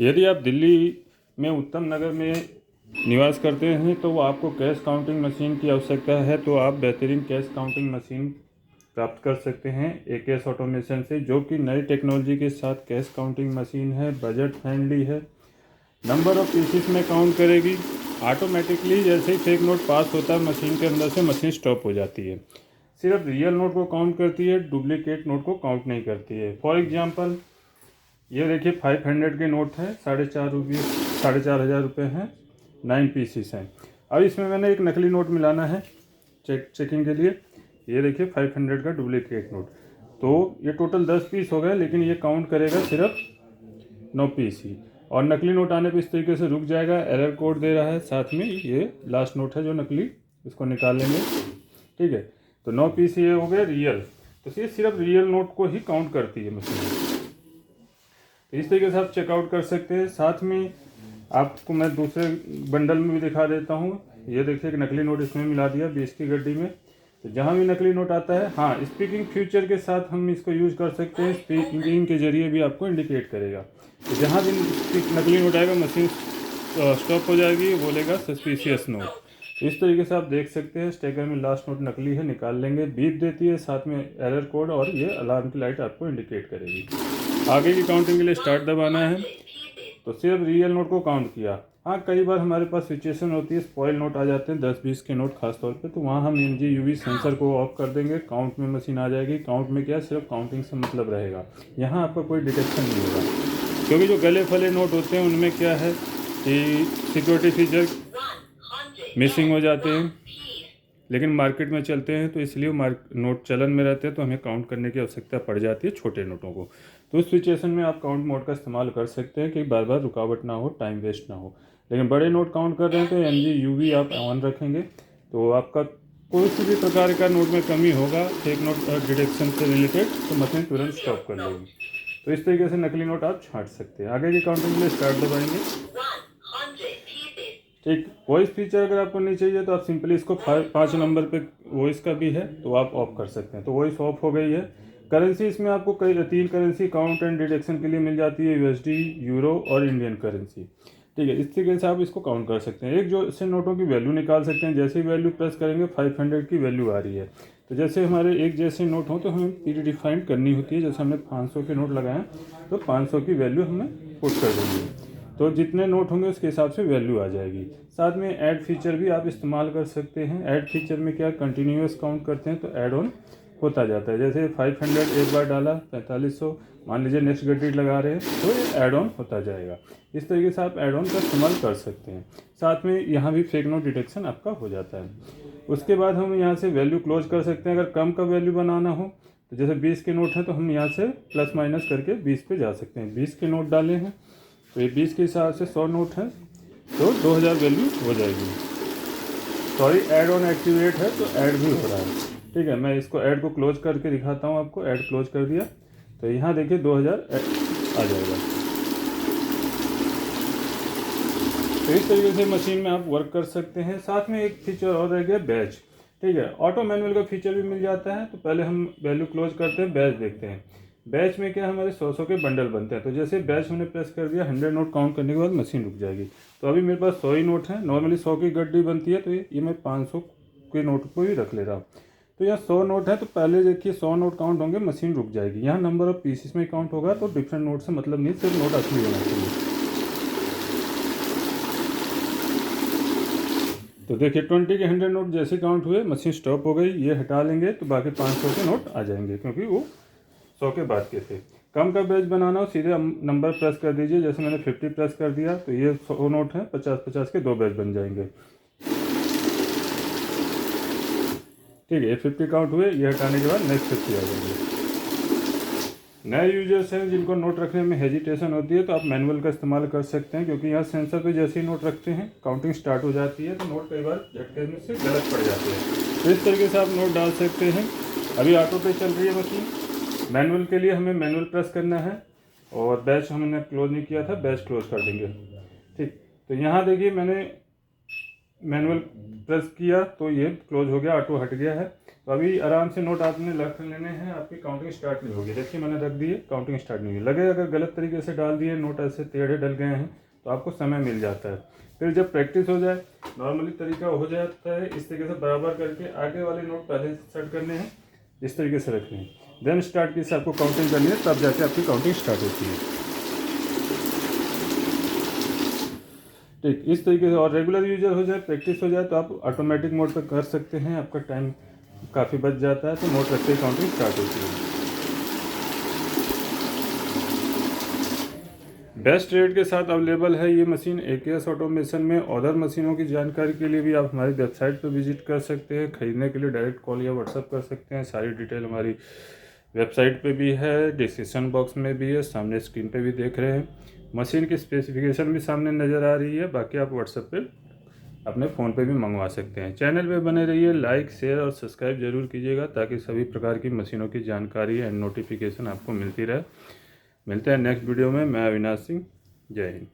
यदि आप दिल्ली में उत्तम नगर में निवास करते हैं तो आपको कैश काउंटिंग मशीन की आवश्यकता है, तो आप बेहतरीन कैश काउंटिंग मशीन प्राप्त कर सकते हैं एकेएस ऑटोमेशन से, जो कि नई टेक्नोलॉजी के साथ कैश काउंटिंग मशीन है, बजट फ्रेंडली है, नंबर ऑफ पीसेस में काउंट करेगी ऑटोमेटिकली। जैसे ही फेक नोट पास होता है मशीन के अंदर से, मशीन स्टॉप हो जाती है। सिर्फ रियल नोट को काउंट करती है, डुप्लीकेट नोट को काउंट नहीं करती है। फॉर एग्जांपल ये देखिए 500 के नोट है, 4,500 रुपये हैं, 9 पीसीस हैं। अब इसमें मैंने एक नकली नोट मिलाना है चेकिंग के लिए। ये देखिए 500 का डुप्लीकेट नोट, तो ये टोटल 10 पीस हो गए, लेकिन ये काउंट करेगा सिर्फ 9 पीस ही। और नकली नोट आने पे इस तरीके से रुक जाएगा, एरर कोड दे रहा है। साथ में ये लास्ट नोट है जो नकली, इसको निकाल लेंगे। ठीक है, तो 9 पीस ये हो गए रियल, तो ये सिर्फ रियल नोट को ही काउंट करती है मशीन। तो इस तरीके से आप चेकआउट कर सकते हैं। साथ में आपको मैं दूसरे बंडल में भी दिखा देता हूँ। ये देखिए एक नकली नोट इसमें मिला दिया 20 की गड्डी में। तो जहाँ भी नकली नोट आता है, हाँ, स्पीकिंग फ्यूचर के साथ हम इसको यूज़ कर सकते हैं। स्पीकिंग के जरिए भी आपको इंडिकेट करेगा। तो जहाँ भी नकली नोट आएगा मशीन स्टॉप हो जाएगी, बोलेगा सस्पिशियस नोट। तो इस तरीके से आप देख सकते हैं स्टेकर में लास्ट नोट नकली है, निकाल लेंगे, बीप देती है, साथ में एरर कोड और ये अलार्म की लाइट आपको इंडिकेट करेगी। आगे की काउंटिंग के लिए स्टार्ट दबाना है। तो सिर्फ रियल नोट को काउंट किया। हाँ, कई बार हमारे पास सिचुएशन होती है, स्पॉइल नोट आ जाते हैं 10-20 के नोट खास तौर पे, तो वहाँ हम NG-UV सेंसर को ऑफ कर देंगे, काउंट में मशीन आ जाएगी। काउंट में क्या, सिर्फ काउंटिंग से मतलब रहेगा, यहाँ आपका कोई डिटेक्शन नहीं होगा। क्योंकि जो गले फले नोट होते हैं उनमें क्या है कि सिक्योरिटी फीचर मिसिंग हो जाते हैं, लेकिन मार्केट में चलते हैं तो इसलिए नोट चलन में रहते हैं, तो हमें काउंट करने की आवश्यकता पड़ जाती है छोटे नोटों को। तो उस सिचुएशन में आप काउंट मोड का इस्तेमाल कर सकते हैं कि बार बार रुकावट ना हो, टाइम वेस्ट ना हो। लेकिन बड़े नोट काउंट कर रहे हैं तो NG-UV आप ऑन रखेंगे, तो आपका कोई सी भी प्रकार का नोट में कमी होगा फेक नोट डिटेक्शन से रिलेटेड, तो मशीन तुरंत स्टॉप कर लेगी। तो इस तरीके से नकली नोट आप छांट सकते हैं। आगे की काउंटिंग के लिए स्टार्ट दबाएंगे। ठीक, वॉइस फीचर अगर आपको नहीं चाहिए तो आप सिंपली इसको 5 नंबर पे वॉइस का भी है तो आप ऑफ कर सकते हैं। तो वॉइस ऑफ हो गई है। करेंसी इसमें आपको कई 3 करेंसी काउंट एंड डिटेक्शन के लिए मिल जाती है, USD, यूरो और इंडियन करेंसी। ठीक है, इस तरीके से आप इसको काउंट कर सकते हैं। एक जो से नोटों की वैल्यू निकाल सकते हैं। जैसे ही वैल्यू प्रेस करेंगे 500 की वैल्यू आ रही है, तो जैसे हमारे एक जैसे नोट हो तो हमें प्री डिफाइंड करनी होती है। जैसे हमने 500 के नोट लगाए तो 500 की वैल्यू हमें पुट कर देंगे, तो जितने नोट होंगे उसके हिसाब से वैल्यू आ जाएगी। साथ में ऐड फीचर भी आप इस्तेमाल कर सकते हैं। ऐड फीचर में क्या, कंटिन्यूअस काउंट करते हैं तो ऐड ऑन होता जाता है। जैसे 500 एक बार डाला 4500, मान लीजिए नेक्स्ट गड्डी लगा रहे हैं तो ये ऐड ऑन होता जाएगा। इस तरीके से आप ऐड ऑन का इस्तेमाल कर सकते हैं। साथ में यहाँ भी फेक नोट डिटेक्शन आपका हो जाता है। उसके बाद हम यहाँ से वैल्यू क्लोज कर सकते हैं। अगर कम का वैल्यू बनाना हो तो जैसे 20 के नोट हैं तो हम यहाँ से प्लस माइनस करके 20 पे जा सकते हैं। 20 के नोट डाले हैं तो ये 20 के हिसाब से 100 नोट है तो 2000 वैल्यू हो जाएगी। सॉरी, ऐड ऑन एक्टिवेट है तो ऐड भी हो रहा है। ठीक है, मैं इसको ऐड को क्लोज करके दिखाता हूँ आपको। ऐड क्लोज कर दिया तो यहाँ देखिए 2000 आ जाएगा। तो इस तरीके से मशीन में आप वर्क कर सकते हैं। साथ में एक फीचर और रह गया, बैच। ठीक है, ऑटो मैनुअल का फीचर भी मिल जाता है। तो पहले हम वैल्यू क्लोज करते हैं, बैच देखते हैं। बैच में क्या, हमारे 100 के बंडल बनते हैं। तो जैसे बैच हमने प्रेस कर दिया, 100 नोट काउंट करने के बाद मशीन रुक जाएगी। तो अभी मेरे पास 100 ही नोट हैं। नॉर्मली 100 की गड्डी बनती है, तो ये मैं 500 के नोट को ही रख ले रहा हूँ। तो यहाँ 100 नोट है, तो पहले देखिए 100 नोट काउंट होंगे, मशीन रुक जाएगी। यहाँ नंबर ऑफ पीसेस में काउंट होगा, तो डिफरेंट नोट से मतलब नहीं, सिर्फ नोट असली होना चाहिए। तो देखिए 20 के 100 नोट जैसे काउंट हुए, मशीन स्टॉप हो गई। ये हटा लेंगे तो बाकी 500 के नोट आ जाएंगे, क्योंकि वो 100 के बाद के थे। कम का बैच बनाना हो, सीधे नंबर प्रेस कर दीजिए। जैसे मैंने 50 प्रेस कर दिया तो ये 100 नोट हैं, 50-50 के 2 बैच बन जाएंगे। ठीक है, ये 50 काउंट हुए। ये हटाने के बाद नेक्स्ट 50 आ जाएंगे। नए यूजर्स हैं जिनको नोट रखने में हेजिटेशन होती है, तो आप मैनुअल का इस्तेमाल कर सकते हैं, क्योंकि यहाँ सेंसर पे जैसे ही नोट रखते हैं काउंटिंग स्टार्ट हो जाती है, तो नोट कई बार झटके में से गलत पड़ जाते हैं। तो इस तरीके से आप नोट डाल सकते हैं। अभी ऑटो पे चल रही है मशीन। मैनुअल के लिए हमें मैनुअल प्रेस करना है, और बैच हमने क्लोज नहीं किया था, बैच क्लोज कर देंगे। ठीक, तो यहाँ देखिए मैंने मैनुअल प्रेस किया तो ये क्लोज हो गया, ऑटो हट गया है। तो अभी आराम से नोट आपने रख लेने हैं, आपकी काउंटिंग स्टार्ट नहीं होगी। देखिए मैंने रख दिए, काउंटिंग स्टार्ट नहीं हुई। लगे अगर गलत तरीके से डाल दिए, नोट ऐसे टेढ़े डल गए हैं, तो आपको समय मिल जाता है। फिर जब प्रैक्टिस हो जाए, नॉर्मली तरीका हो जाता है, इस तरीके से बराबर करके आगे वाले नोट पहले सेट करने हैं, इस तरीके से रखने हैं, देन स्टार्ट की से आपको काउंटिंग करनी है, तब जाके आपकी काउंटिंग स्टार्ट होती है। ठीक इस तरीके से, और रेगुलर यूजर हो जाए, प्रैक्टिस हो जाए, तो आप ऑटोमेटिक मोड पर कर सकते हैं। आपका टाइम काफ़ी बच जाता है, तो नोट रखते ही काउंटिंग स्टार्ट होती है। बेस्ट रेट के साथ अवेलेबल है ये मशीन AKS ऑटोमेशन में। अदर मशीनों की जानकारी के लिए भी आप हमारी वेबसाइट पर विजिट कर सकते हैं। ख़रीदने के लिए डायरेक्ट कॉल या व्हाट्सअप कर सकते हैं। सारी डिटेल हमारी वेबसाइट पे भी है, डिस्क्रिप्शन बॉक्स में भी है, सामने स्क्रीन पे भी देख रहे हैं। मशीन की स्पेसिफिकेशन भी सामने नज़र आ रही है। बाकी आप व्हाट्सएप पे अपने फ़ोन पे भी मंगवा सकते हैं। चैनल पे बने रहिए, लाइक शेयर और सब्सक्राइब जरूर कीजिएगा, ताकि सभी प्रकार की मशीनों की जानकारी एंड नोटिफिकेशन आपको मिलती रहे। मिलते हैं नेक्स्ट वीडियो में। मैं अविनाश सिंह, जय हिंद।